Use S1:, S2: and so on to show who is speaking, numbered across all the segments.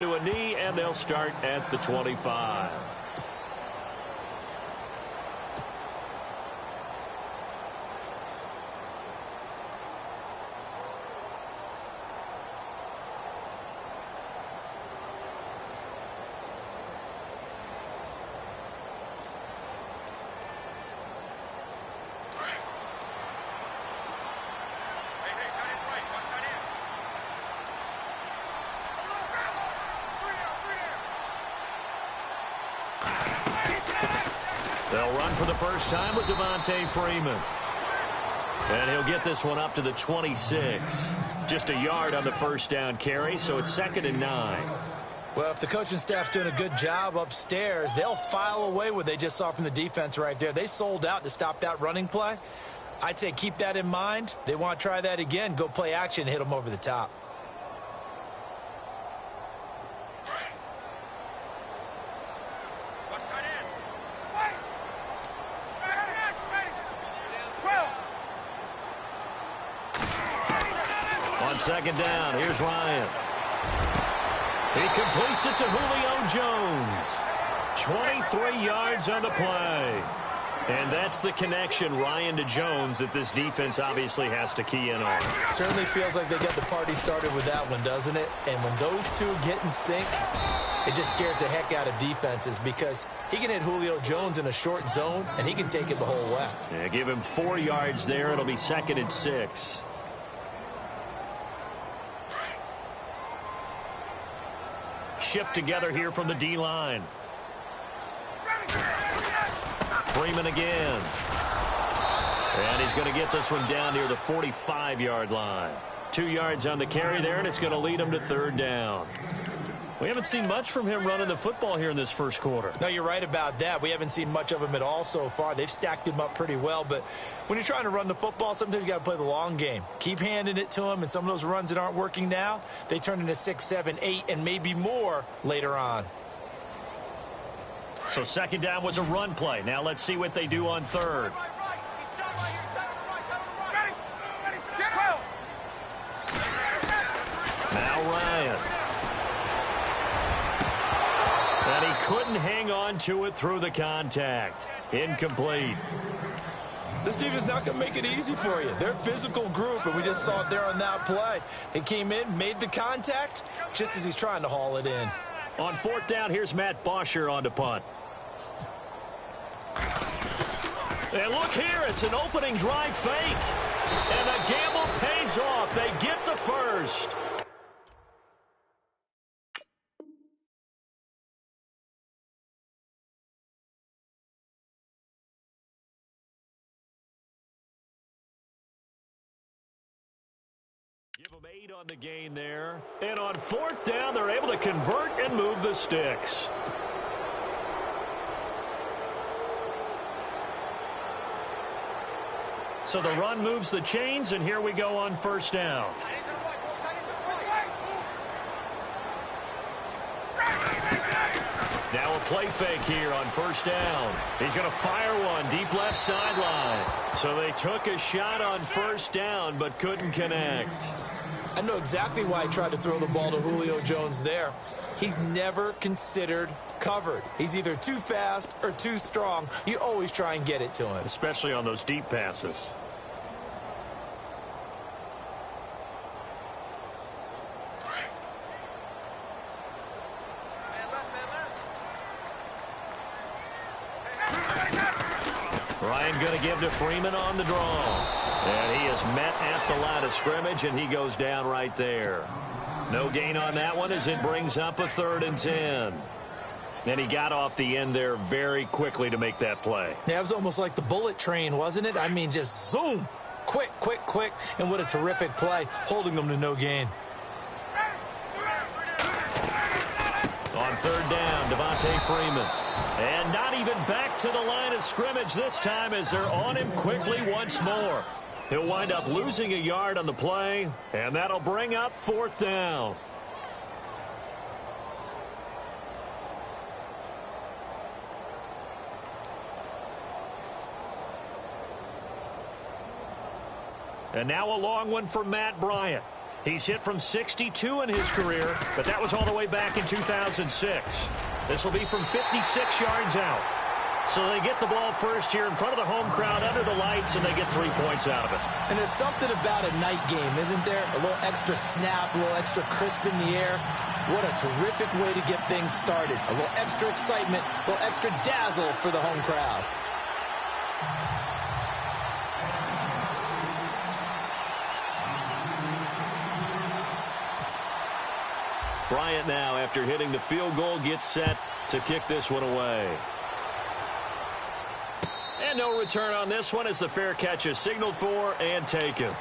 S1: To a knee, and they'll start at the 25. They'll run for the first time with Devontae Freeman. And he'll get this one up to the 26. Just a yard on the first down carry, so it's 2nd and 9.
S2: Well, if the coaching staff's doing a good job upstairs, they'll file away what they just saw from the defense right there. They sold out to stop that running play. I'd say keep that in mind. They want to try that again, go play action, hit them over the top.
S1: On 2nd down, here's Ryan. He completes it to Julio Jones. 23 yards on the play. And that's the connection, Ryan to Jones, that this defense obviously has to key in on.
S2: Certainly feels like they got the party started with that one, doesn't it? And when those two get in sync, it just scares the heck out of defenses because he can hit Julio Jones in a short zone, and he can take it the whole way.
S1: Yeah, give him 4 yards there. It'll be 2nd and 6. Shift together here from the D-line. Freeman again. And he's going to get this one down near the 45-yard line. 2 yards on the carry there, and it's going to lead him to 3rd down. We haven't seen much from him running the football here in this first quarter.
S2: No, you're right about that. We haven't seen much of him at all so far. They've stacked him up pretty well, but when you're trying to run the football, sometimes you got to play the long game. Keep handing it to him, and some of those runs that aren't working now, they turn into 6, 7, 8, and maybe more later on.
S1: So 2nd down was a run play. Now let's see what they do on 3rd. Now Ryan. And he couldn't hang on to it through the contact. Incomplete.
S2: This defense is not going to make it easy for you. They're a physical group, and we just saw it there on that play. He came in, made the contact, just as he's trying to haul it in.
S1: On 4th down, here's Matt Bosher on to punt. And look here, it's an opening drive fake. And the gamble pays off. They get the first. Give them 8 on the gain there. And on 4th down, they're able to convert and move the sticks. So the run moves the chains, and here we go on 1st down. Now a play fake here on 1st down. He's going to fire one deep left sideline. So they took a shot on 1st down but couldn't connect.
S2: I know exactly why he tried to throw the ball to Julio Jones there. He's never considered covered. He's either too fast or too strong. You always try and get it to him.
S1: Especially on those deep passes. Ryan going to give to Freeman on the draw. And he is met at the line of scrimmage, and he goes down right there. No gain on that one as it brings up a 3rd and 10. And he got off the end there very quickly to make that play.
S2: Yeah, it was almost like the bullet train, wasn't it? I mean, just zoom. Quick, quick, quick. And what a terrific play, holding them to no gain.
S1: On 3rd down, Devontae Freeman. And not even back to the line of scrimmage this time as they're on him quickly once more. He'll wind up losing a yard on the play, and that'll bring up 4th down. And now a long one for Matt Bryant. He's hit from 62 in his career, but that was all the way back in 2006. This will be from 56 yards out. So they get the ball first here in front of the home crowd under the lights, and they get 3 points out of it.
S2: And there's something about a night game, isn't there? A little extra snap, a little extra crisp in the air. What a terrific way to get things started. A little extra excitement, a little extra dazzle for the home crowd.
S1: Bryant now, after hitting the field goal, gets set to kick this one away. And no return on this one as the fair catch is signaled for and taken.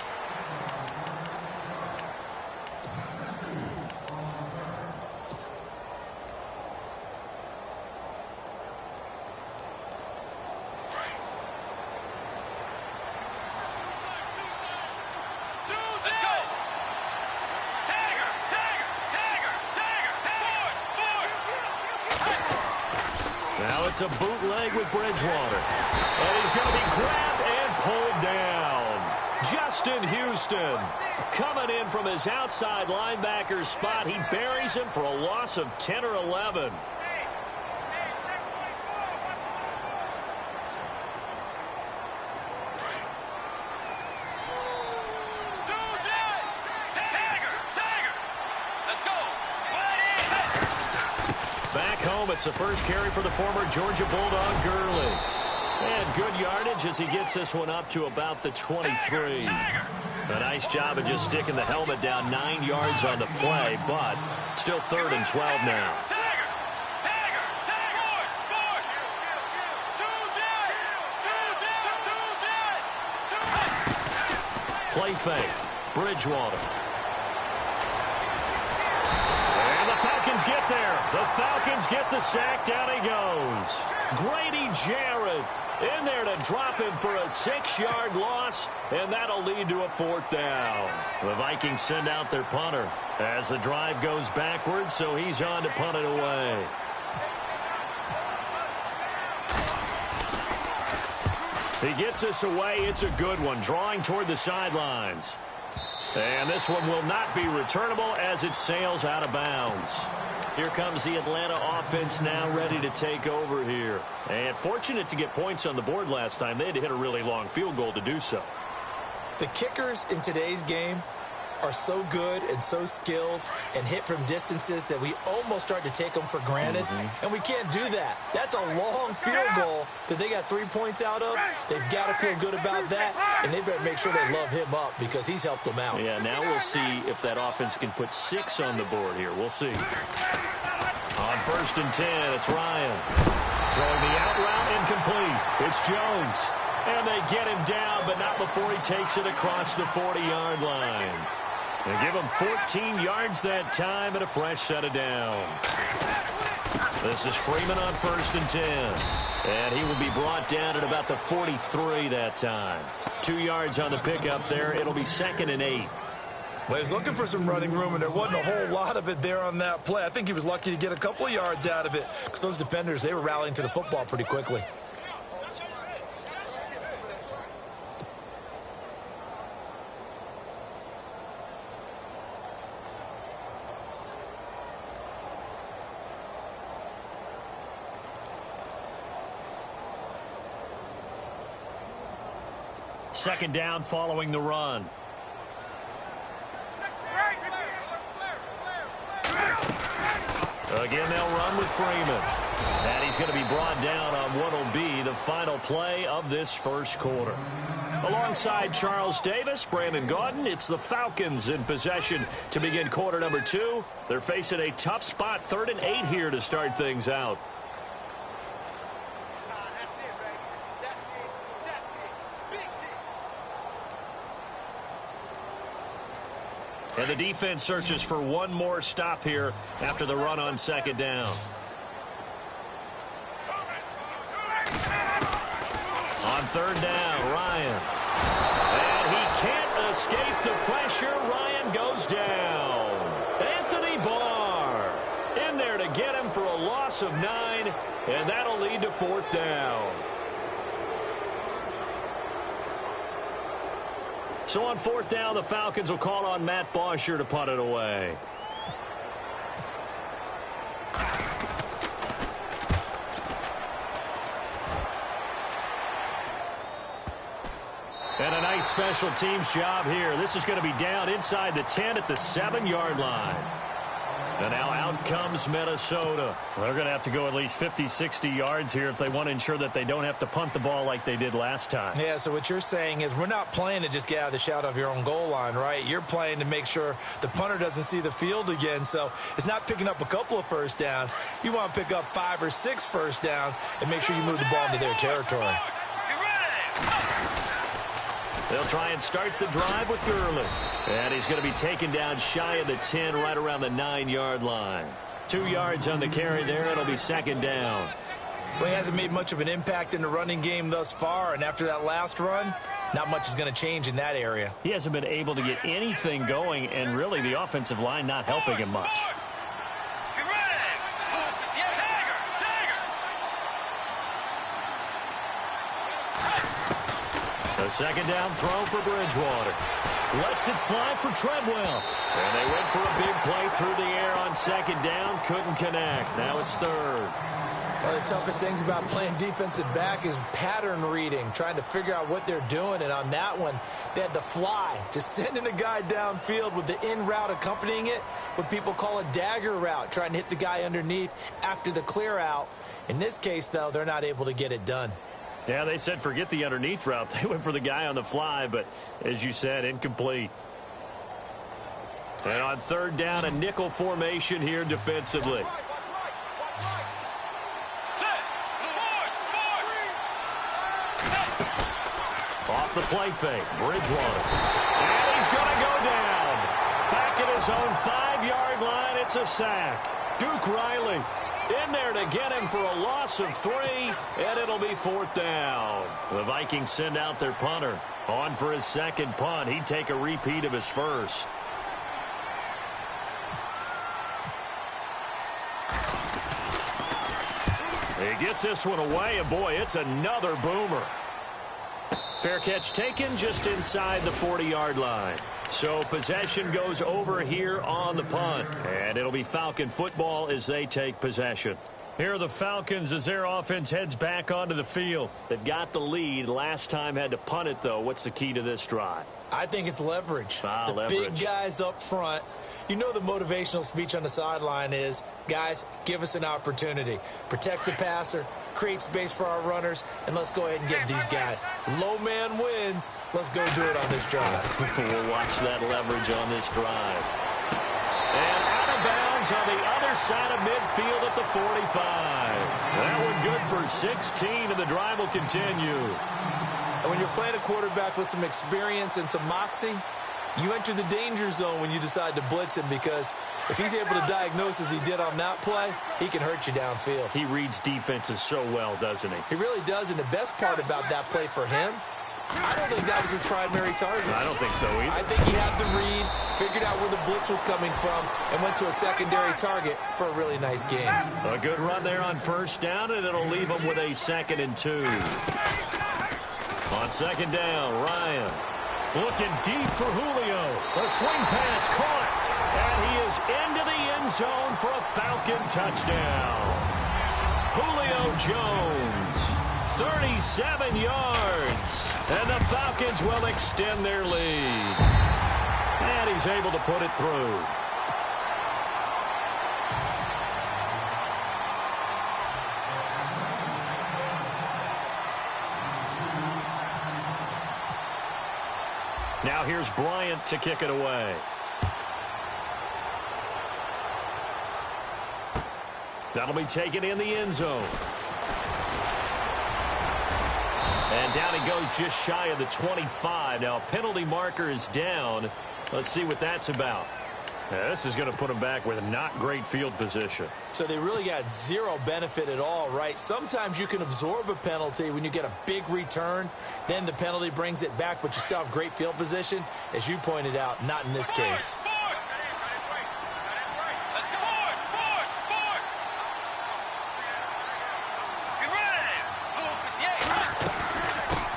S1: It's a bootleg with Bridgewater. And he's going to be grabbed and pulled down. Justin Houston coming in from his outside linebacker spot. He buries him for a loss of 10 or 11. It's the first carry for the former Georgia Bulldog, Gurley. And good yardage as he gets this one up to about the 23. A nice job of just sticking the helmet down 9 yards on the play, but still 3rd and 12 now. Play fake. Bridgewater. Falcons get there. The Falcons get the sack. Down he goes. Grady Jarrett in there to drop him for a 6-yard loss, and that'll lead to a 4th down. The Vikings send out their punter as the drive goes backwards, so he's on to punt it away. He gets this away. It's a good one, drawing toward the sidelines. And this one will not be returnable as it sails out of bounds. Here comes the Atlanta offense now ready to take over here. And fortunate to get points on the board last time. They had to hit a really long field goal to do so.
S2: The kickers in today's game are so good and so skilled and hit from distances that we almost start to take them for granted. And we can't do that. That's a long field goal that they got 3 points out of. They've got to feel good about that, and they better make sure they love him up because he's helped them out.
S1: Yeah, now we'll see if that offense can put 6 on the board here. We'll see. On 1st and 10, it's Ryan. Throwing the out route incomplete. It's Jones. And they get him down, but not before he takes it across the 40-yard line. They give him 14 yards that time and a fresh set of downs. This is Freeman on 1st and 10. And he will be brought down at about the 43 that time. 2 yards on the pickup there. It'll be 2nd and 8.
S2: Well, he's looking for some running room, and there wasn't a whole lot of it there on that play. I think he was lucky to get a couple of yards out of it because those defenders, they were rallying to the football pretty quickly.
S1: Second down following the run. Again, they'll run with Freeman. And he's going to be brought down on what will be the final play of this first quarter. Alongside Charles Davis, Brandon Gaudin, it's the Falcons in possession to begin quarter number 2. They're facing a tough spot, 3rd and 8 here to start things out. And the defense searches for one more stop here after the run on 2nd down. On 3rd down, Ryan. And he can't escape the pressure. Ryan goes down. Anthony Barr in there to get him for a loss of 9, and that'll lead to 4th down. So on 4th down, the Falcons will call on Matt Bosher to punt it away. And a nice special teams job here. This is going to be down inside the 10 at the 7-yard line. And now out comes Minnesota.
S3: They're going to have to go at least 50, 60 yards here if they want to ensure that they don't have to punt the ball like they did last time.
S2: Yeah, so what you're saying is we're not playing to just get out of the shadow of your own goal line, right? You're playing to make sure the punter doesn't see the field again. So it's not picking up a couple of first downs. You want to pick up 5 or 6 first downs and make sure you move the ball into their territory.
S1: They'll try and start the drive with Gurley. And he's going to be taken down shy of the 10, right around the 9-yard line. 2 yards on the carry there. It'll be 2nd down.
S2: Well, he hasn't made much of an impact in the running game thus far, and after that last run, not much is going to change in that area.
S3: He hasn't been able to get anything going, and really the offensive line not helping him much.
S1: A 2nd down throw for Bridgewater. Lets it fly for Treadwell. And they went for a big play through the air on 2nd down. Couldn't connect. Now it's 3rd.
S2: One of the toughest things about playing defensive back is pattern reading, trying to figure out what they're doing. And on that one, they had the fly, just sending a guy downfield with the in route accompanying it, what people call a dagger route, trying to hit the guy underneath after the clear out. In this case, though, they're not able to get it done.
S3: Yeah, they said forget the underneath route. They went for the guy on the fly, but as you said, incomplete.
S1: And on 3rd down, a nickel formation here defensively. Off the play fake, Bridgewater. And he's going to go down. Back at his own 5-yard line, it's a sack. Duke Riley in there to get him for a loss of 3, and it'll be 4th down. The Vikings send out their punter. On for his 2nd punt. He'd take a repeat of his first. He gets this one away, and boy, it's another boomer. Fair catch taken just inside the 40-yard line. So possession goes over here on the punt. And it'll be Falcon football as they take possession.
S3: Here are the Falcons as their offense heads back onto the field.
S1: They've got the lead. Last time had to punt it, though. What's the key to this drive?
S2: I think it's leverage.
S1: Leverage.
S2: Big guys up front. You know the motivational speech on the sideline is, guys, give us an opportunity. Protect the passer, create space for our runners, and let's go ahead and get these guys. Low man wins. Let's go do it on this drive.
S1: We'll watch that leverage on this drive. And out of bounds on the other side of midfield at the 45. That one good for 16, and the drive will continue.
S2: And when you're playing a quarterback with some experience and some moxie, you enter the danger zone when you decide to blitz him, because if he's able to diagnose as he did on that play, he can hurt you downfield.
S3: He reads defenses so well, doesn't he?
S2: He really does, and the best part about that play for him, I don't think that was his primary target.
S3: I don't think so either.
S2: I think he had the read, figured out where the blitz was coming from, and went to a secondary target for a really nice game.
S1: A good run there on 1st down, and it'll leave him with a 2nd and 2. On 2nd down, Ryan looking deep for Julio. A swing pass caught, and he is into the end zone for a Falcon touchdown. Julio Jones, 37 yards, and the Falcons will extend their lead. And he's able to put it through. Now here's Bryant to kick it away. That'll be taken in the end zone. And down he goes just shy of the 25. Now a penalty marker is down. Let's see what that's about.
S3: Yeah, this is going to put him back with not great field position.
S2: So they really got zero benefit at all, right? Sometimes you can absorb a penalty when you get a big return. Then the penalty brings it back, but you still have great field position. As you pointed out, not in this case.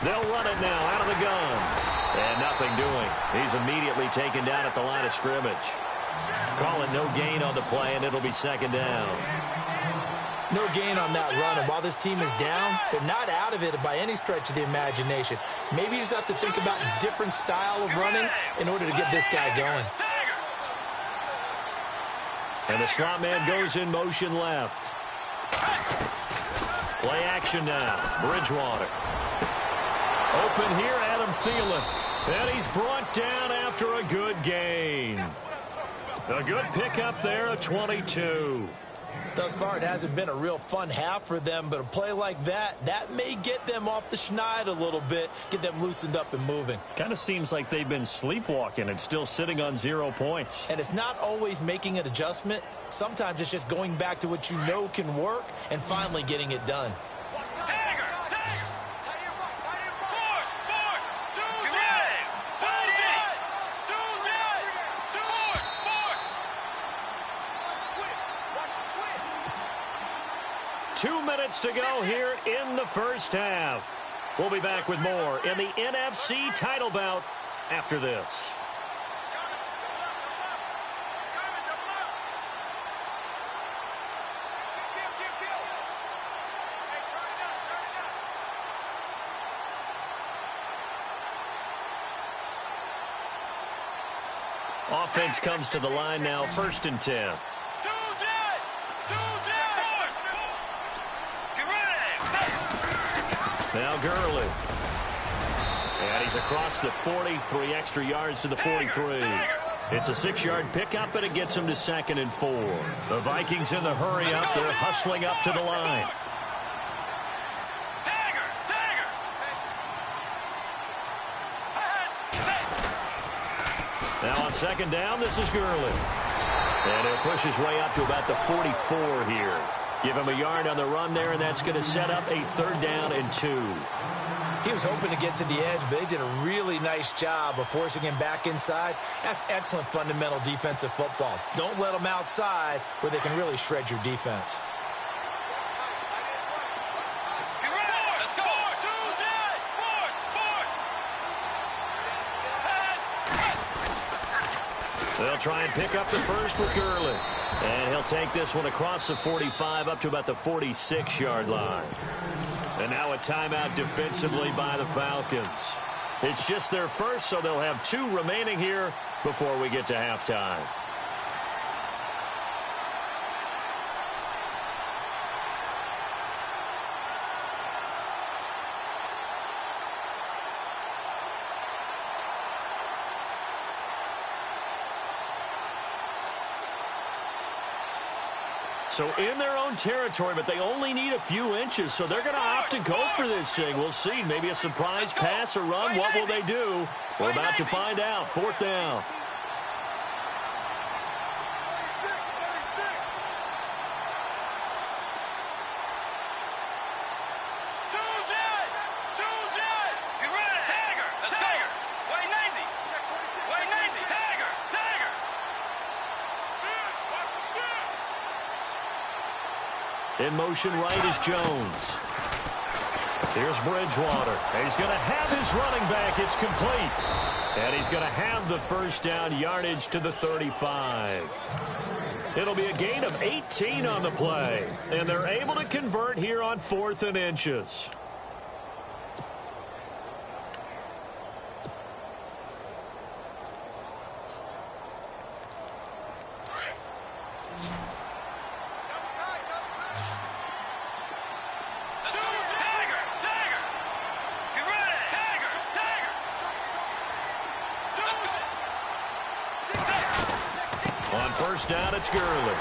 S1: They'll run it now out of the gun. And nothing doing. He's immediately taken down at the line of scrimmage. Calling no gain on the play, and it'll be second down.
S2: No gain on that run, and while this team is down, they're not out of it by any stretch of the imagination. Maybe you just have to think about a different style of running in order to get this guy going.
S1: And the slot man goes in motion left. Play action now. Bridgewater. Open here, Adam Thielen. And he's brought down after a good gain. A good pickup there at 22.
S2: Thus far, it hasn't been a real fun half for them, but a play like that may get them off the schneid a little bit, get them loosened up and moving.
S3: Kind of seems like they've been sleepwalking and still sitting on 0 points.
S2: And it's not always making an adjustment. Sometimes it's just going back to what you know can work and finally getting it done.
S1: To go here in the first half. We'll be back with more in the NFC title bout after this. Offense comes to the line now, 1st and 10. Now Gurley. And he's across the 40, 3 extra yards to the 43. It's a 6-yard pickup, and it gets him to 2nd and 4. The Vikings in the hurry up. They're hustling up to the line. Now on 2nd down, this is Gurley. And he'll push his way up to about the 44 here. Give him a yard on the run there, and that's going to set up a 3rd down and 2.
S2: He was hoping to get to the edge, but they did a really nice job of forcing him back inside. That's excellent fundamental defensive football. Don't let them outside where they can really shred your defense.
S1: They'll try and pick up the first with Gurley. And he'll take this one across the 45 up to about the 46-yard line. And now a timeout defensively by the Falcons. It's just their first, so they'll have 2 remaining here before we get to halftime. So in their own territory, but they only need a few inches, so they're going to opt to go for this thing. We'll see. Maybe a surprise pass or run. What will they do? We're about to find out. 4th down. In motion right is Jones. Here's Bridgewater. And he's going to have his running back. It's complete. And he's going to have the 1st down, yardage to the 35. It'll be a gain of 18 on the play. And they're able to convert here on 4th and inches. Down, it's Gurley.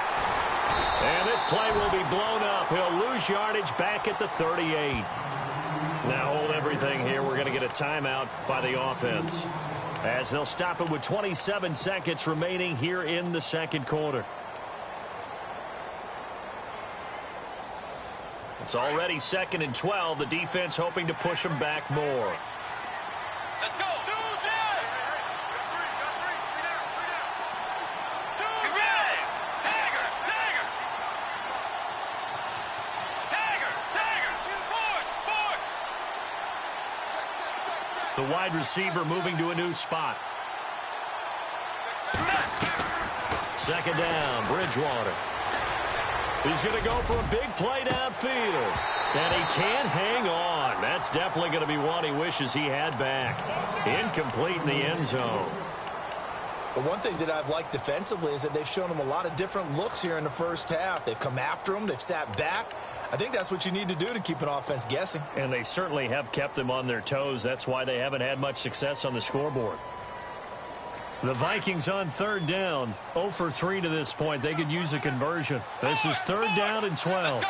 S1: And this play will be blown up. He'll lose yardage back at the 38. Now hold everything here. We're going to get a timeout by the offense, as they'll stop it with 27 seconds remaining here in the 2nd quarter. It's already 2nd and 12. The defense hoping to push them back more.
S4: Let's go.
S1: The wide receiver moving to a new spot. second down. Bridgewater. He's going to go for a big play downfield. And he can't hang on. That's definitely going to be one he wishes he had back. Incomplete in the end zone.
S2: The one thing that I've liked defensively is that they've shown him a lot of different looks here in the first half. They've come after him. They've sat back. I think that's what you need to do to keep an offense guessing.
S3: And they certainly have kept them on their toes. That's why they haven't had much success on the scoreboard. The Vikings on third down. 0 for 3 to this point. They could use a conversion. This is third down and 12.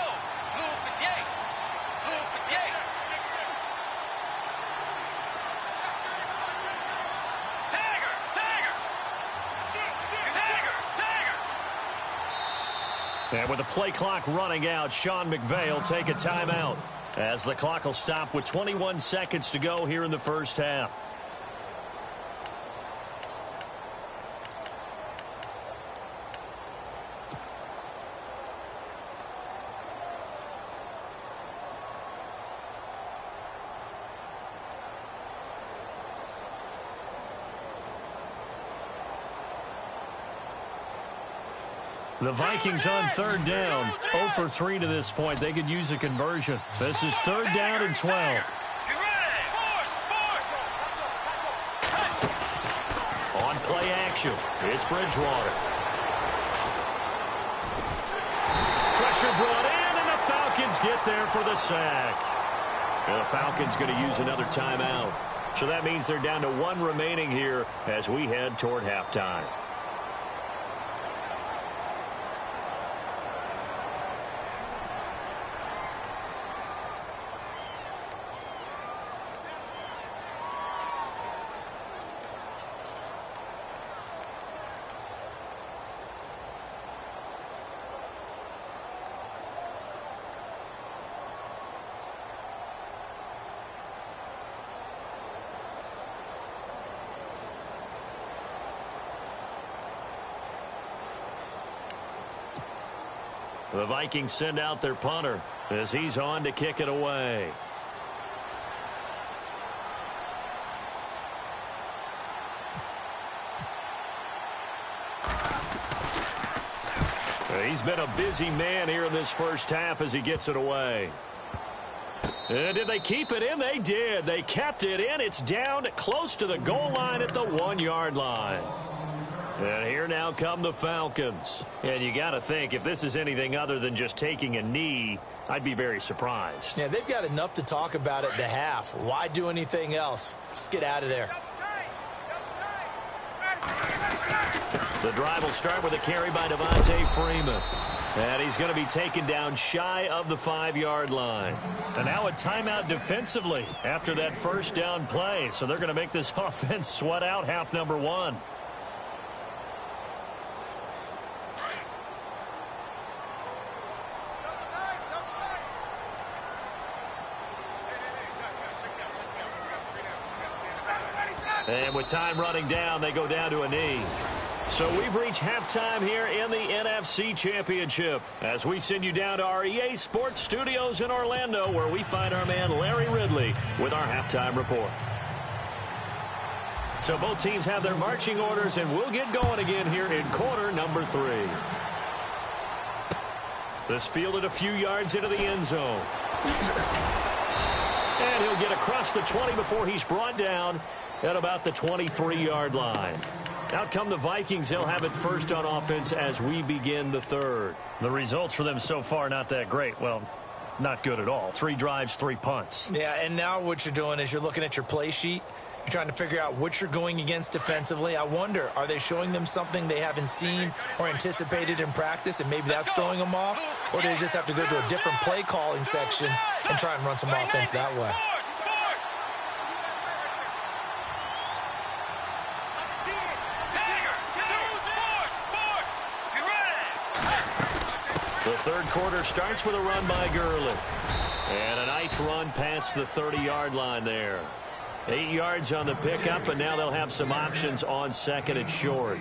S3: And with the play clock running out, Sean McVay will take a timeout as the clock will stop with 21 seconds to go here in the first half. The Vikings on third down. 0 for 3 to this point. They could use a conversion. This is third down and 12.
S1: On play action, it's Bridgewater. Pressure brought in, and the Falcons get there for the sack. And the Falcons going to use another timeout. So that means they're down to 1 remaining here as we head toward halftime. The Vikings send out their punter as he's on to kick it away. He's been a busy man here in this first half as he gets it away. And did they keep it in? They did. They kept it in. It's down close to the goal line at the 1-yard line. And here now come the Falcons. And you got to think, if this is anything other than just taking a knee, I'd be very surprised.
S2: Yeah, they've got enough to talk about at the half. Why do anything else? Just get out of there.
S1: The drive will start with a carry by Devontae Freeman. And he's going to be taken down shy of the 5-yard line.
S3: And now a timeout defensively after that first down play. So they're going to make this offense sweat out half number 1.
S1: And with time running down, they go down to a knee. So we've reached halftime here in the NFC Championship as we send you down to our EA Sports Studios in Orlando, where we find our man Larry Ridley with our halftime report. So both teams have their marching orders, and we'll get going again here in quarter number 3. This fielded a few yards into the end zone. And he'll get across the 20 before he's brought down at about the 23-yard line. Out come the Vikings. They'll have it first on offense as we begin the third.
S3: The results for them so far not that great. Well, not good at all. 3 drives, 3 punts.
S2: Yeah, and now what you're doing is you're looking at your play sheet. You're trying to figure out what you're going against defensively. I wonder, are they showing them something they haven't seen or anticipated in practice, and maybe that's throwing them off? Or do they just have to go to a different play calling section and try and run some offense that way?
S1: The third quarter starts with a run by Gurley. And a nice run past the 30-yard line there. 8 yards on the pickup, and now they'll have some options on second and short.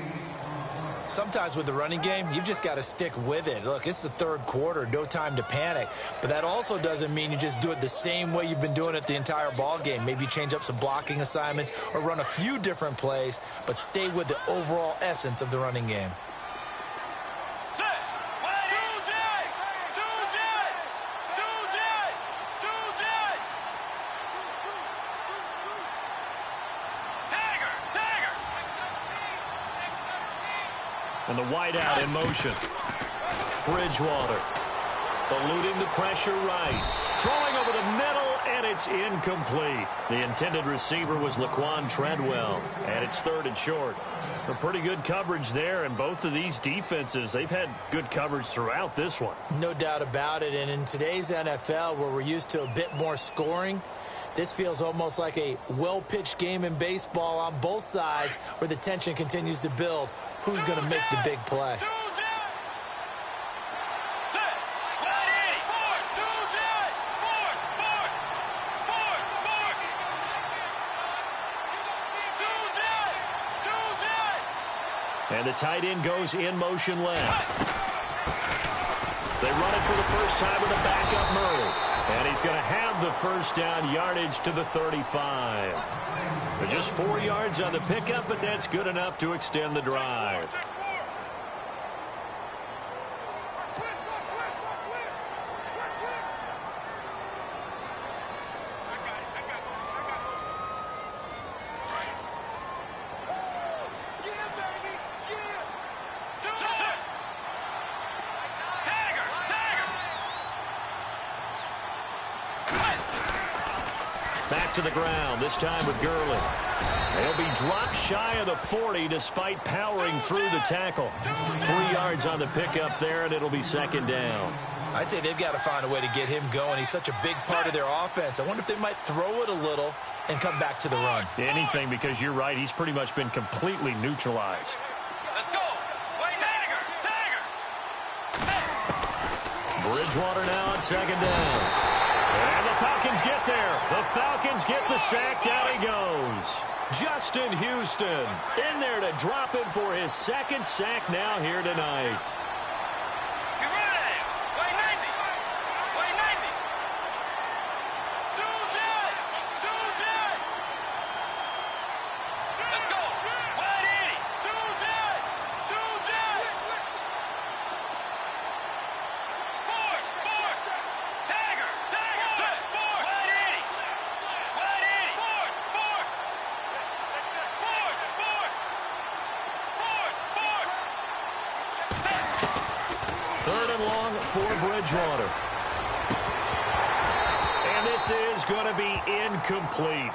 S2: Sometimes with the running game, you've just got to stick with it. Look, it's the third quarter, no time to panic. But that also doesn't mean you just do it the same way you've been doing it the entire ball game. Maybe change up some blocking assignments or run a few different plays, but stay with the overall essence of the running game.
S3: And the wideout in motion.
S1: Bridgewater eluding the pressure right. Throwing over the middle, and it's incomplete. The intended receiver was Laquan Treadwell, and it's 3rd and short.
S3: A pretty good coverage there, and both of these defenses, they've had good coverage throughout this one.
S2: No doubt about it, and in today's NFL, where we're used to a bit more scoring, this feels almost like a well-pitched game in baseball on both sides where the tension continues to build. Who's going to make the big play?
S1: And the tight end goes in motion left. They run it for the first time with a backup Murray. And he's going to have the first down, yardage to the 35. They're just 4 yards on the pickup, but that's good enough to extend the drive. Back to the ground, this time with Gurley. They'll be dropped shy of the 40 despite powering through the tackle. 3 yards on the pickup there, and it'll be 2nd down.
S2: I'd say they've got to find a way to get him going. He's such a big part of their offense. I wonder if they might throw it a little and come back to the run.
S3: Anything, because you're right, he's pretty much been completely neutralized.
S4: Let's go. Wait,
S1: Bridgewater now on 2nd down. And the Falcons get there. The Falcons get the sack. Down he goes. Justin Houston in there to drop him for his 2nd sack now here tonight. For Bridgewater. And this is going to be incomplete.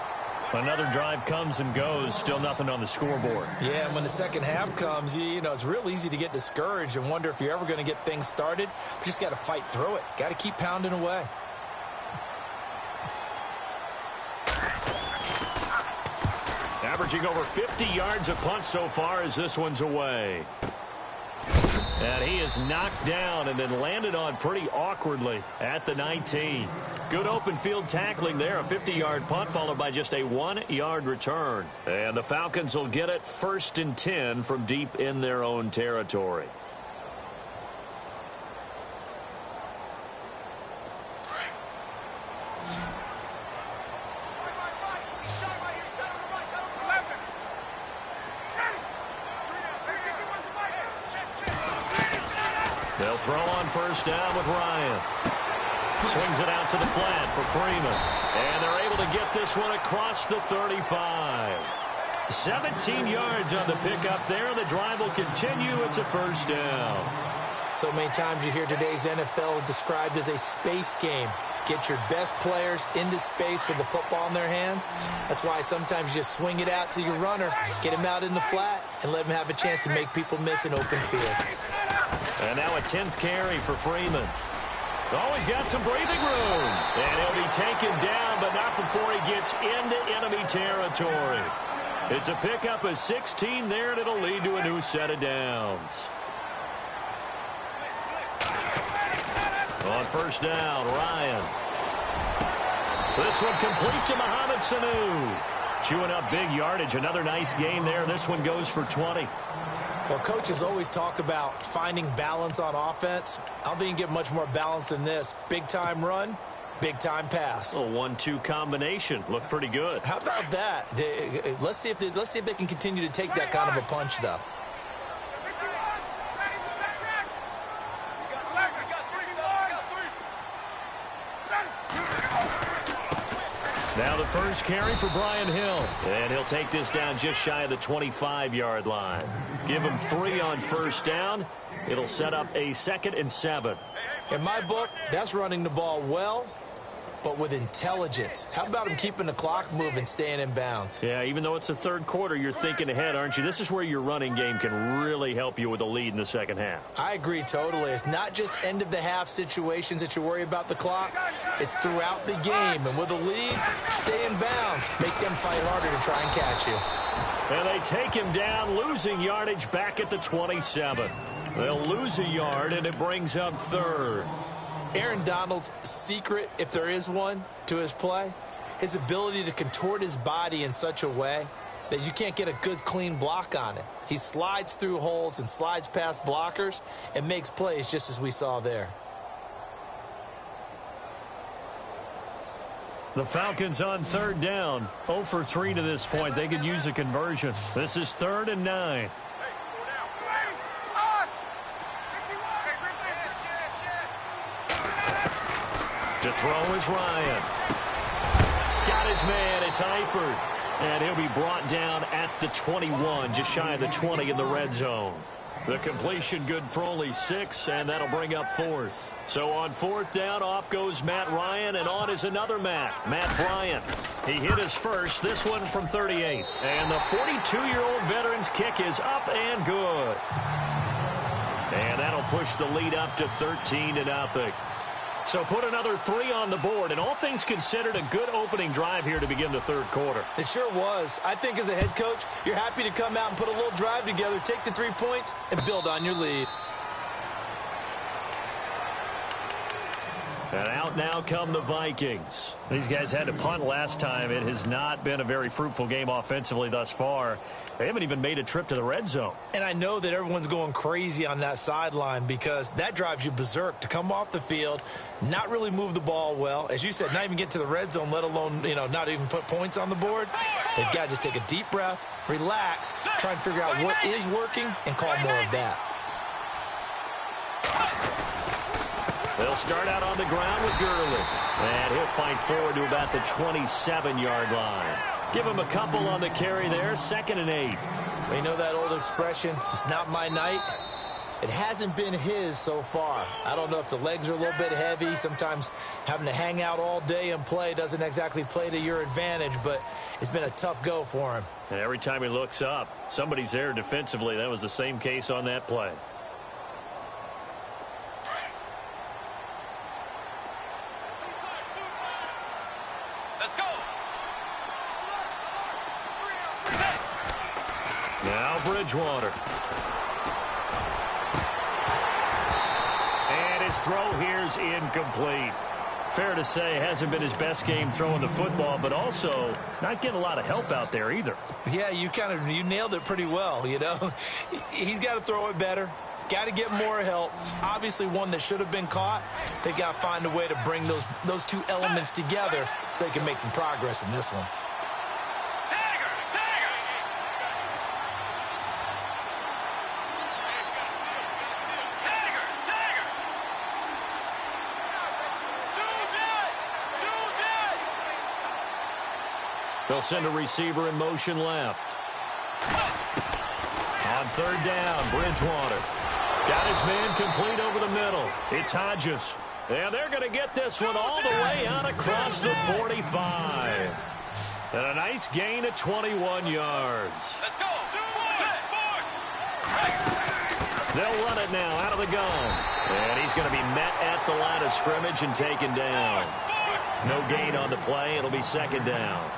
S1: Another drive comes and goes. Still nothing on the scoreboard.
S2: Yeah, and when the second half comes, you know, it's real easy to get discouraged and wonder if you're ever going to get things started. You just got to fight through it. Got to keep pounding away.
S1: Averaging over 50 yards a punt so far as this one's away. And he is knocked down and then landed on pretty awkwardly at the 19. Good open field tackling there. A 50-yard punt followed by just a 1-yard return. And the Falcons will get it 1st and 10 from deep in their own territory. They'll throw on 1st down with Ryan. Swings it out to the flat for Freeman. And they're able to get this one across the 35. 17 yards on the pickup there. The drive will continue. It's a 1st down.
S2: So many times you hear today's NFL described as a space game. Get your best players into space with the football in their hands. That's why sometimes you just swing it out to your runner, get him out in the flat, and let him have a chance to make people miss an open field.
S1: And now a 10th carry for Freeman. Oh, he's got some breathing room. And he'll be taken down, but not before he gets into enemy territory. It's a pickup of 16 there, and it'll lead to a new set of downs. On 1st down, Ryan. This one complete to Mohamed Sanu. Chewing up big yardage. Another nice gain there. This one goes for 20.
S2: Well, coaches always talk about finding balance on offense. I don't think you can get much more balance than this. Big-time run, big-time pass.
S1: A 1-2 combination. Looked pretty good.
S2: How about that? Let's see if they can continue to take that kind of a punch, though.
S3: Now the first carry for Brian Hill.
S1: And he'll take this down just shy of the 25-yard line. Give him 3 on first down. It'll set up a 2nd and 7.
S2: In my book, that's running the ball well, but with intelligence. How about him keeping the clock moving, staying in bounds?
S3: Yeah, even though it's the third quarter, you're thinking ahead, aren't you? This is where your running game can really help you with a lead in the second half.
S2: I agree totally. It's not just end-of-the-half situations that you worry about the clock. It's throughout the game. And with a lead, stay in bounds. Make them fight harder to try and catch you.
S3: And they take him down, losing yardage back at the 27. They'll lose a yard, and it brings up 3rd.
S2: Aaron Donald's secret, if there is one, to his play, his ability to contort his body in such a way that you can't get a good, clean block on it. He slides through holes and slides past blockers and makes plays just as we saw there.
S3: The Falcons on 3rd down. 0 for 3 to this point. They could use a conversion. This is 3rd and 9.
S1: To throw is Ryan. Got his man. It's Eifert. And he'll be brought down at the 21, just shy of the 20 in the red zone.
S3: The completion good for only 6, and that'll bring up 4th. So on 4th down, off goes Matt Ryan, and on is another Matt Bryant. He hit his first, this one from 38. And the 42-year-old veteran's kick is up and good. And that'll push the lead up to 13-0. So put another 3 on the board, and all things considered, a good opening drive here to begin the third quarter.
S2: It sure was. I think as a head coach, you're happy to come out and put a little drive together, take the 3 points, and build on your lead.
S3: And out now come the Vikings. These guys had to punt last time. It has not been a very fruitful game offensively thus far. They haven't even made a trip to the red zone.
S2: And I know that everyone's going crazy on that sideline because that drives you berserk to come off the field, not really move the ball well. As you said, not even get to the red zone, let alone, not even put points on the board. They've got to just take a deep breath, relax, try and figure out what is working and call more of that.
S1: They'll start out on the ground with Gurley. And he'll fight forward to about the 27-yard line. Give him a couple on the carry there, 2nd and 8.
S2: We know that old expression, it's not my night. It hasn't been his so far. I don't know if the legs are a little bit heavy. Sometimes having to hang out all day and play doesn't exactly play to your advantage, but it's been a tough go for him.
S3: And every time he looks up, somebody's there defensively. That was the same case on that play. Now Bridgewater. And his throw here's incomplete. Fair to say, hasn't been his best game throwing the football, but also not getting a lot of help out there either.
S2: Yeah, you nailed it pretty well, He's got to throw it better. Got to get more help. Obviously one that should have been caught. They got to find a way to bring those 2 elements together so they can make some progress in this one.
S1: They'll send a receiver in motion left. On 3rd down, Bridgewater. Got his man complete over the middle. It's Hodges. And they're going to get this one all the way out across the 45. And a nice gain of 21 yards.
S4: Let's go.
S1: They'll run it now out of the gun. And he's going to be met at the line of scrimmage and taken down. No gain on the play. It'll be 2nd down.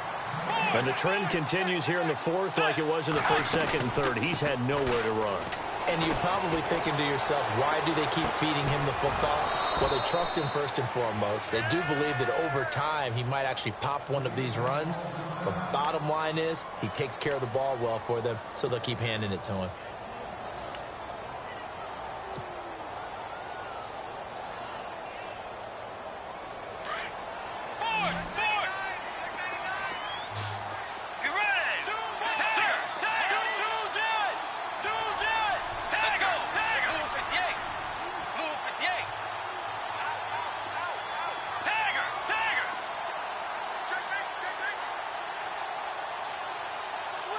S1: And the trend continues here in the 4th like it was in the 1st, 2nd, and 3rd. He's had nowhere to run.
S2: And you're probably thinking to yourself, why do they keep feeding him the football? Well, they trust him first and foremost. They do believe that over time he might actually pop one of these runs. But bottom line is he takes care of the ball well for them, so they'll keep handing it to him.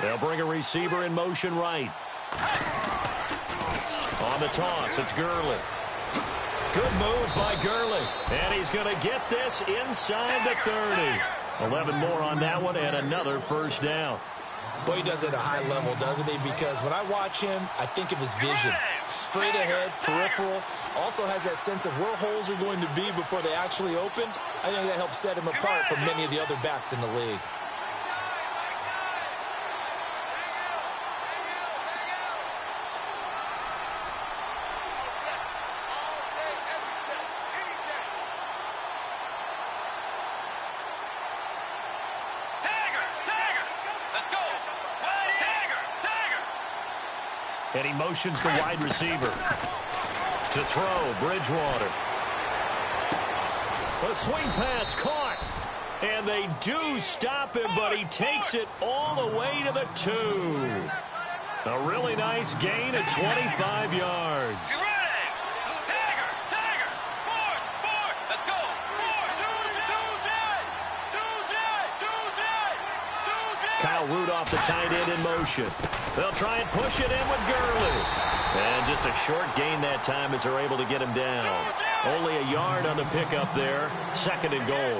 S1: They'll bring a receiver in motion right. On the toss, it's Gurley. Good move by Gurley. And he's going to get this inside the 30. 11 more on that one and another first down.
S2: Boy, he does it at a high level, doesn't he? Because when I watch him, I think of his vision. Straight ahead, peripheral. Also has that sense of where holes are going to be before they actually open. I think that helps set him apart from many of the other backs in the league.
S3: And he motions the wide receiver. To throw, Bridgewater. A swing pass caught. And they do stop him, but he takes it all the way to the 2. A really nice gain of 25 yards. Kyle Rudolph, the tight end, in motion. They'll try and push it in with Gurley. And just a short gain that time as they're able to get him down. Only a yard on the pickup there. 2nd and goal.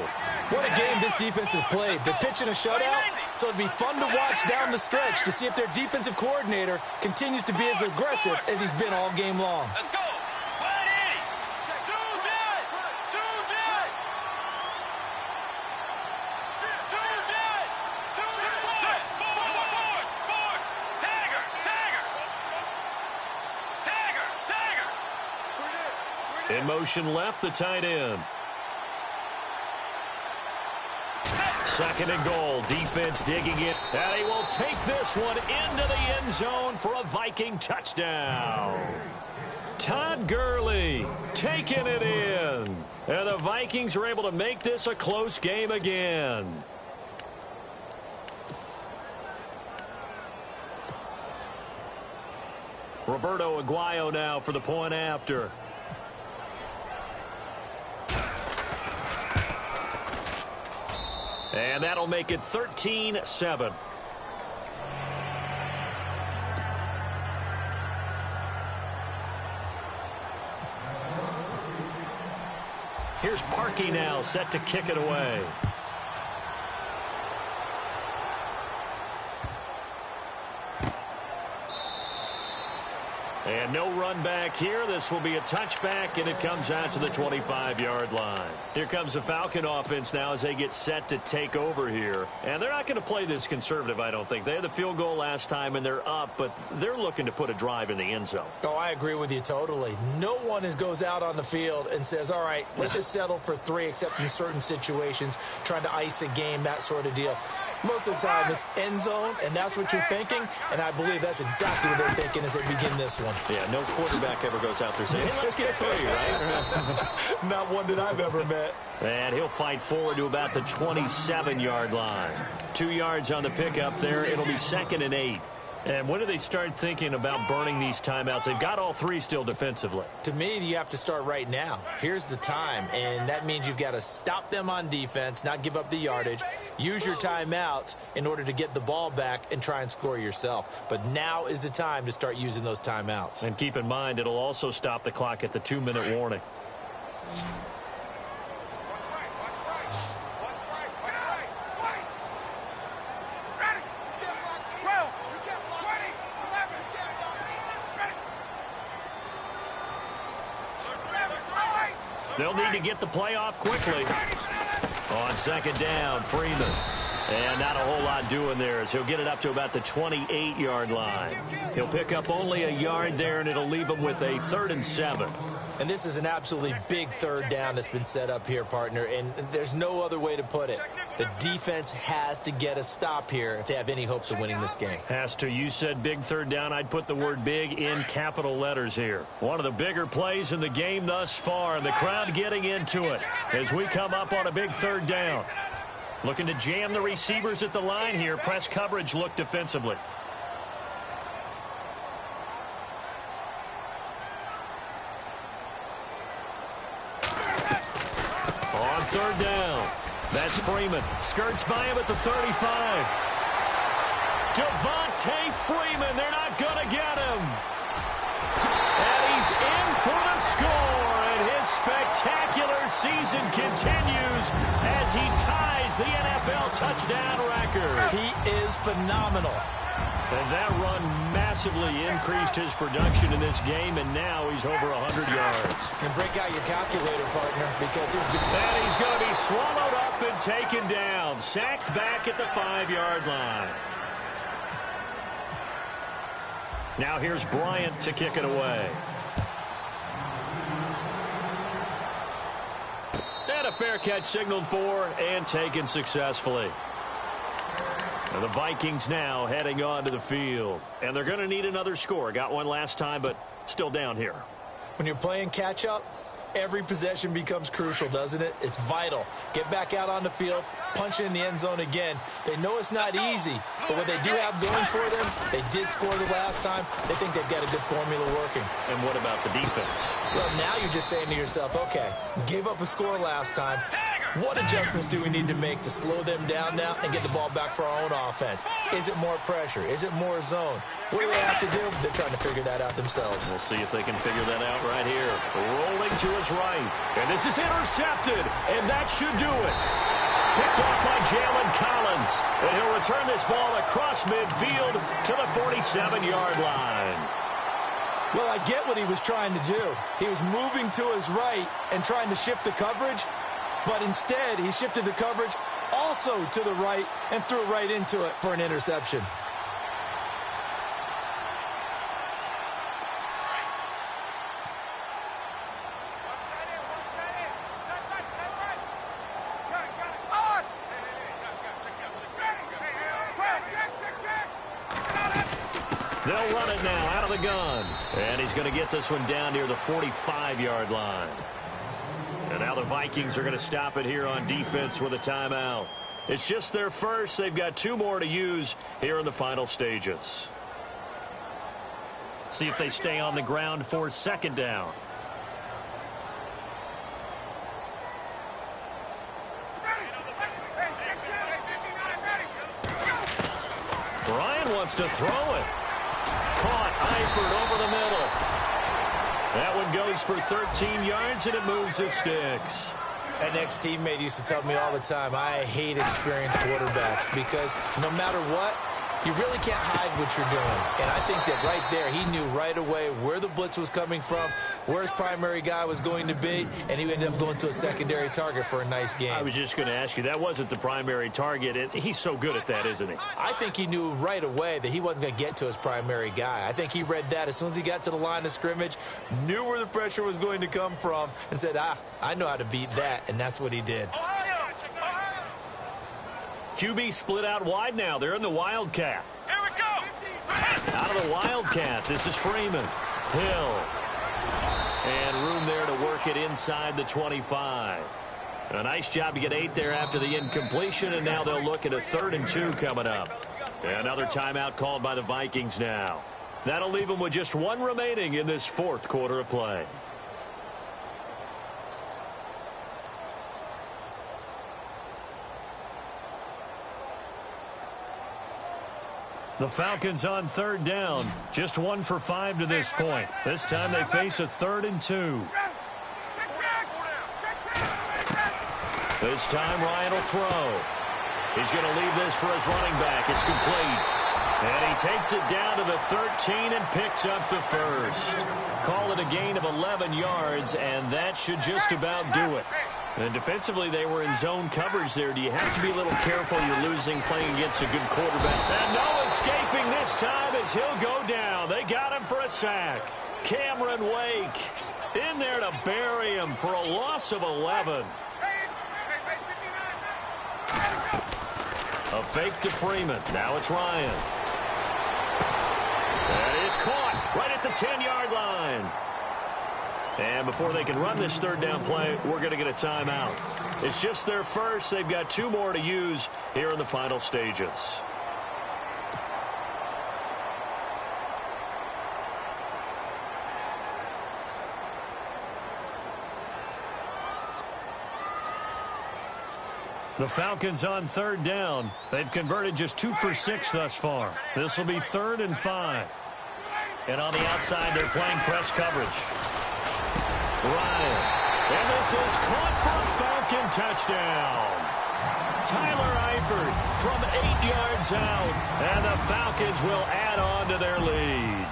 S2: What a game this defense has played. They're pitching a shutout, so it'd be fun to watch down the stretch to see if their defensive coordinator continues to be as aggressive as he's been all game long.
S4: Let's go.
S1: In motion left, the tight end. 2nd and goal. Defense digging it. And he will take this one into the end zone for a Viking touchdown. Todd Gurley taking it in. And the Vikings are able to make this a close game again. Roberto Aguayo now for the point after. And that'll make it 13-7. Here's Parkey now, set to kick it away. And no run back here. This will be a touchback, and it comes out to the 25-yard line. Here comes the Falcon offense now as they get set to take over here. And they're not going to play this conservative, I don't think. They had the field goal last time, and they're up, but they're looking to put a drive in the end zone.
S2: Oh, I agree with you totally. No one goes out on the field and says, all right, let's just settle for 3, except in certain situations, trying to ice a game, that sort of deal. Most of the time, it's end zone, and that's what you're thinking, and I believe that's exactly what they're thinking as they begin this one.
S1: Yeah, no quarterback ever goes out there saying, hey, let's get 3, right?
S2: Not one that I've ever met.
S1: And he'll fight forward to about the 27-yard line. 2 yards on the pickup there. It'll be 2nd and 8.
S3: And when do they start thinking about burning these timeouts? They've got all 3 still defensively.
S2: To me, you have to start right now. Here's the time, and that means you've got to stop them on defense, not give up the yardage, use your timeouts in order to get the ball back and try and score yourself. But now is the time to start using those timeouts.
S3: And keep in mind, it'll also stop the clock at the 2-minute warning. They'll need to get the play off quickly.
S1: On 2nd down, Freeman. And not a whole lot doing there as he'll get it up to about the 28-yard line. He'll pick up only a yard there, and it'll leave him with a 3rd and 7.
S2: And this is an absolutely big 3rd down that's been set up here, partner, and there's no other way to put it. The defense has to get a stop here if they have any hopes of winning this game.
S3: Has to. You said big 3rd down. I'd put the word big in capital letters here. One of the bigger plays in the game thus far, and the crowd getting into it as we come up on a big 3rd down. Looking to jam the receivers at the line here. Press coverage look defensively. On 3rd down, that's Freeman. Skirts by him at the 35.
S1: Devontae Freeman, they're not going to get him. And he's in for the score, and his spectacular season continues as he ties the NFL touchdown record.
S2: He is phenomenal.
S1: And that run massively increased his production in this game, and now he's over 100 yards.
S2: And break out your calculator, partner, because
S1: and he's going to be swallowed up and taken down, sacked back at the 5-yard line. Now here's Bryant to kick it away. And a fair catch signaled for and taken successfully. And the Vikings now heading onto the field. And they're going to need another score. Got one last time, but still down here.
S2: When you're playing catch-up, every possession becomes crucial, doesn't it? It's vital. Get back out on the field, punch it in the end zone again. They know it's not easy, but what they do have going for them, they did score the last time. They think they've got a good formula working.
S1: And what about the defense?
S2: Well, now you're just saying to yourself, okay, gave up a score last time. What adjustments do we need to make to slow them down now and get the ball back for our own offense? Is it more pressure? Is it more zone? What do they have to do? They're trying to figure that out themselves.
S1: We'll see if they can figure that out right here. Rolling to his right. And this is intercepted. And that should do it. Picked off by Jalen Collins. And he'll return this ball across midfield to the 47-yard line.
S2: Well, I get what he was trying to do. He was moving to his right and trying to shift the coverage. But instead, he shifted the coverage also to the right and threw it right into it for an interception.
S1: They'll run it now out of the gun. And he's going to get this one down near the 45-yard line. And now the Vikings are going to stop it here on defense with a timeout. It's just their first. They've got 2 more to use here in the final stages.
S3: See if they stay on the ground for second down.
S1: Brian wants to throw it. Caught Eifert over the middle. That one goes for 13 yards, and it moves the sticks.
S2: An ex-teammate used to tell me all the time, I hate experienced quarterbacks because no matter what, you really can't hide what you're doing. And I think that right there, he knew right away where the blitz was coming from, where his primary guy was going to be, and he ended up going to a secondary target for a nice game.
S1: I was just going to ask you, that wasn't the primary target. He's so good at that, isn't he?
S2: I think he knew right away that he wasn't going to get to his primary guy. I think he read that as soon as he got to the line of scrimmage, knew where the pressure was going to come from, and said, I know how to beat that, and that's what he did.
S1: QB split out wide now. They're in the Wildcat.
S4: Here we go.
S1: Out of the Wildcat, this is Freeman. Hill. And room there to work it inside the 25. A nice job to get 8 there after the incompletion, and now they'll look at a 3rd and 2 coming up. Another timeout called by the Vikings now. That'll leave them with just 1 remaining in this 4th quarter of play.
S3: The Falcons on 3rd down. Just 1 for 5 to this point. This time they face a 3rd and 2.
S1: This time Ryan will throw. He's going to leave this for his running back. It's complete. And he takes it down to the 13 and picks up the first. Call it a gain of 11 yards, and that should just about do it. And defensively, they were in zone coverage there. Do you have to be a little careful? You're losing playing against a good quarterback. And no escaping this time as he'll go down. They got him for a sack. Cameron Wake in there to bury him for a loss of 11. A fake to Freeman. Now it's Ryan. That is caught right at the 10-yard line. And before they can run this 3rd down play, we're going to get a timeout. It's just their first. They've got 2 more to use here in the final stages.
S3: The Falcons on third down. They've converted just 2 for 6 thus far. This will be 3rd and 5. And on the outside, they're playing press coverage. Ryan. And this is caught for a Falcon touchdown. Tyler Eifert from 8 yards out. And the Falcons will add on to their lead.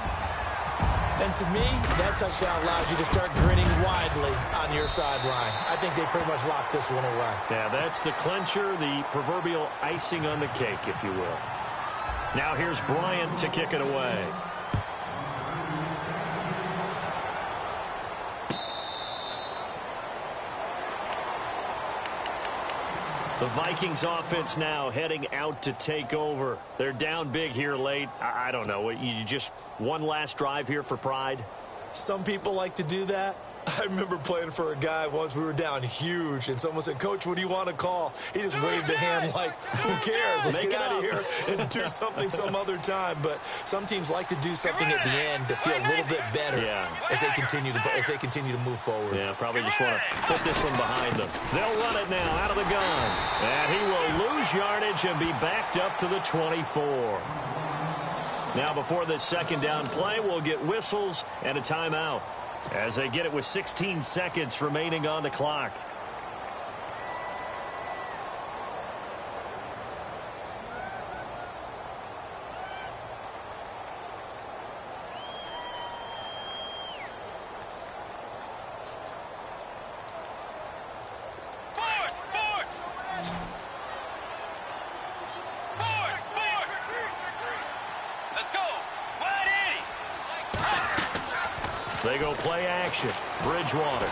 S2: And to me, that touchdown allows you to start grinning widely on your sideline. I think they pretty much locked this one away.
S3: Yeah, that's the clincher, the proverbial icing on the cake, if you will. Now here's Bryant to kick it away. The Vikings offense now heading out to take over. They're down big here late. I don't know. You just one last drive here for pride?
S2: Some people like to do that. I remember playing for a guy once. We were down huge, and someone said, "Coach, what do you want to call?" He just waved a hand like, who cares? Let's get out of here and do something some other time. But some teams like to do something at the end to feel a little bit better as they continue to move forward.
S3: Yeah, probably just want to put this one behind them. They'll run it now out of the gun. And he will lose yardage and be backed up to the 24. Now before this second down play, we'll get whistles and a timeout as they get it with 16 seconds remaining on the clock. They go play action. Bridgewater.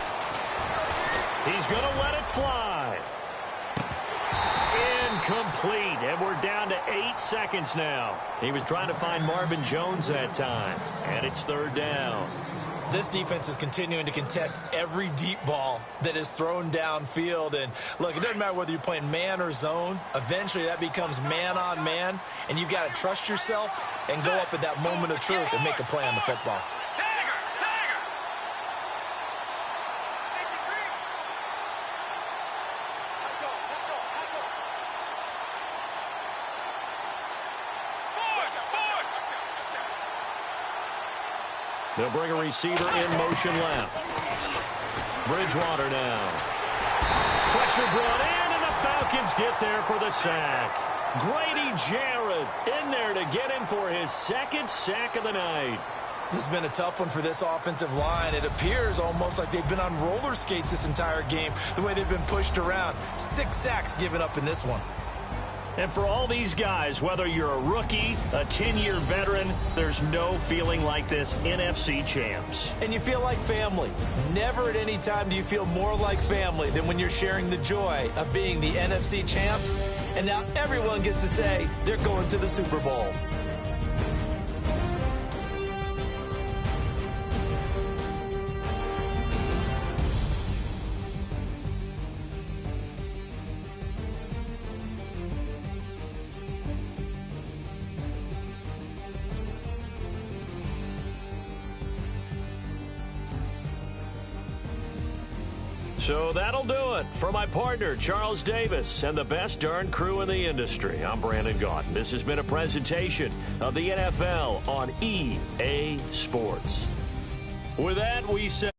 S3: He's going to let it fly. Incomplete. And we're down to 8 seconds now. He was trying to find Marvin Jones that time. And it's 3rd down.
S2: This defense is continuing to contest every deep ball that is thrown downfield. And, look, it doesn't matter whether you're playing man or zone. Eventually, that becomes man on man. And you've got to trust yourself and go up at that moment of truth and make a play on the football.
S3: They'll bring a receiver in motion left. Bridgewater now. Pressure brought in, and the Falcons get there for the sack. Grady Jarrett in there to get him for his 2nd sack of the night.
S2: This has been a tough one for this offensive line. It appears almost like they've been on roller skates this entire game, the way they've been pushed around. 6 sacks given up in this one.
S3: And for all these guys, whether you're a rookie, a 10-year veteran, there's no feeling like this NFC champs.
S2: And you feel like family. Never at any time do you feel more like family than when you're sharing the joy of being the NFC champs. And now everyone gets to say they're going to the Super Bowl.
S3: So that'll do it. For my partner, Charles Davis, and the best darn crew in the industry, I'm Brandon Gaudin. This has been a presentation of the NFL on EA Sports. With that, we say